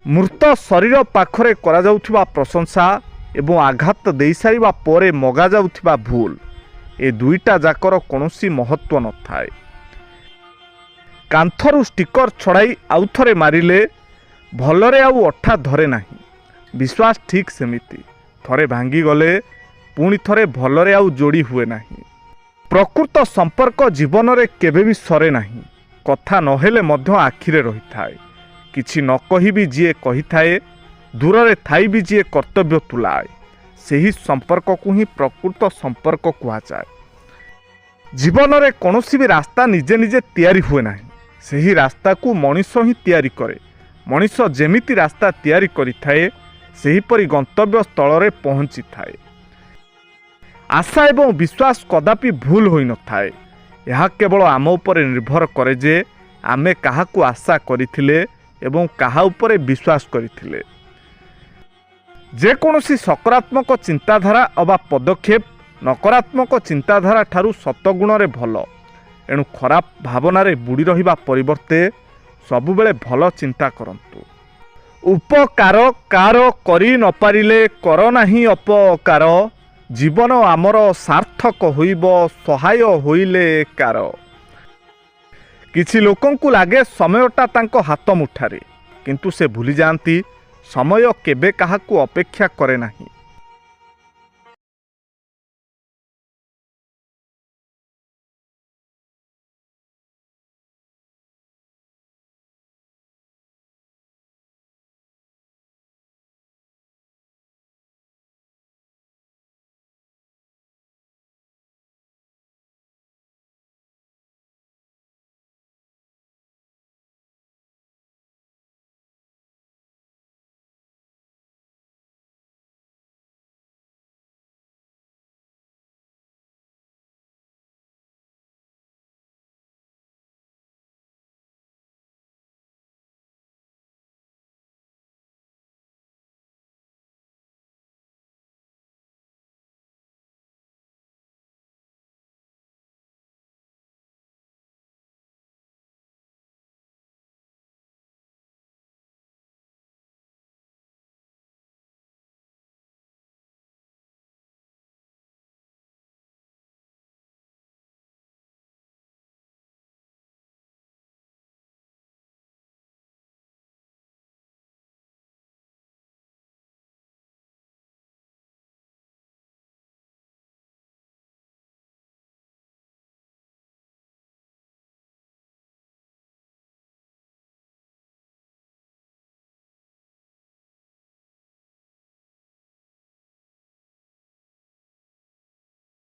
ମୃତ ଶରୀର ପାଖରେ କରାଯାଉଥିବା ପ୍ରଶଂସା ଏବଂ ଆଘାତ ଦେଇସାରିବା ପରେ ମଗାଯାଉଥିବା ଭୁଲ, ଏ ଦୁଇଟା ଯାକର କୌଣସି ମହତ୍ଵ ନଥାଏ। କାନ୍ଥରୁ ଷ୍ଟିକର ଛଡ଼ାଇ ଆଉଥରେ ମାରିଲେ ଭଲରେ ଆଉ ଅଠା ଧରେ ନାହିଁ। ବିଶ୍ୱାସ ଠିକ୍ ସେମିତି, ଥରେ ଭାଙ୍ଗିଗଲେ ପୁଣି ଥରେ ଭଲରେ ଆଉ ଯୋଡ଼ି ହୁଏ ନାହିଁ। ପ୍ରକୃତ ସମ୍ପର୍କ ଜୀବନରେ କେବେ ବି ସରେ ନାହିଁ। କଥା ନହେଲେ ମଧ୍ୟ ଆଖିରେ ରହିଥାଏ। କିଛି ନ କହିବି ଯିଏ କହିଥାଏ, ଦୂରରେ ଥାଇ ବି ଯିଏ କର୍ତ୍ତବ୍ୟ ତୁଲାଏ, ସେହି ସମ୍ପର୍କକୁ ହିଁ ପ୍ରକୃତ ସମ୍ପର୍କ କୁହାଯାଏ। ଜୀବନରେ କୌଣସି ବି ରାସ୍ତା ନିଜେ ନିଜେ ତିଆରି ହୁଏ ନାହିଁ, ସେହି ରାସ୍ତାକୁ ମଣିଷ ହିଁ ତିଆରି କରେ। ମଣିଷ ଯେମିତି ରାସ୍ତା ତିଆରି କରିଥାଏ, ସେହିପରି ଗନ୍ତବ୍ୟ ସ୍ଥଳରେ ପହଞ୍ଚିଥାଏ। ଆଶା ଏବଂ ବିଶ୍ୱାସ କଦାପି ଭୁଲ ହୋଇନଥାଏ। ଏହା କେବଳ ଆମ ଉପରେ ନିର୍ଭର କରେ ଯେ ଆମେ କାହାକୁ ଆଶା କରିଥିଲେ ଏବଂ କାହା ଉପରେ ବିଶ୍ୱାସ କରିଥିଲେ। ଯେକୌଣସି ସକାରାତ୍ମକ ଚିନ୍ତାଧାରା ଅବା ପଦକ୍ଷେପ ନକାରାତ୍ମକ ଚିନ୍ତାଧାରା ଠାରୁ ଶତଗୁଣରେ ଭଲ। ଏଣୁ ଖରାପ ଭାବନାରେ ବୁଡ଼ି ରହିବା ପରିବର୍ତ୍ତେ ସବୁବେଳେ ଭଲ ଚିନ୍ତା କରନ୍ତୁ। ଉପକାର କାର କରି ନପାରିଲେ କର ନାହିଁ ଅପକାର, ଜୀବନ ଆମର ସାର୍ଥକ ହୋଇବ ସହାୟ ହୋଇଲେ କାର। କିଛି ଲୋକଙ୍କୁ ଲାଗେ ସମୟଟା ତାଙ୍କ ହାତ ମୁଠାରେ, କିନ୍ତୁ ସେ ଭୁଲି ଯାଆନ୍ତି ସମୟ କେବେ କାହାକୁ ଅପେକ୍ଷା କରେ ନାହିଁ।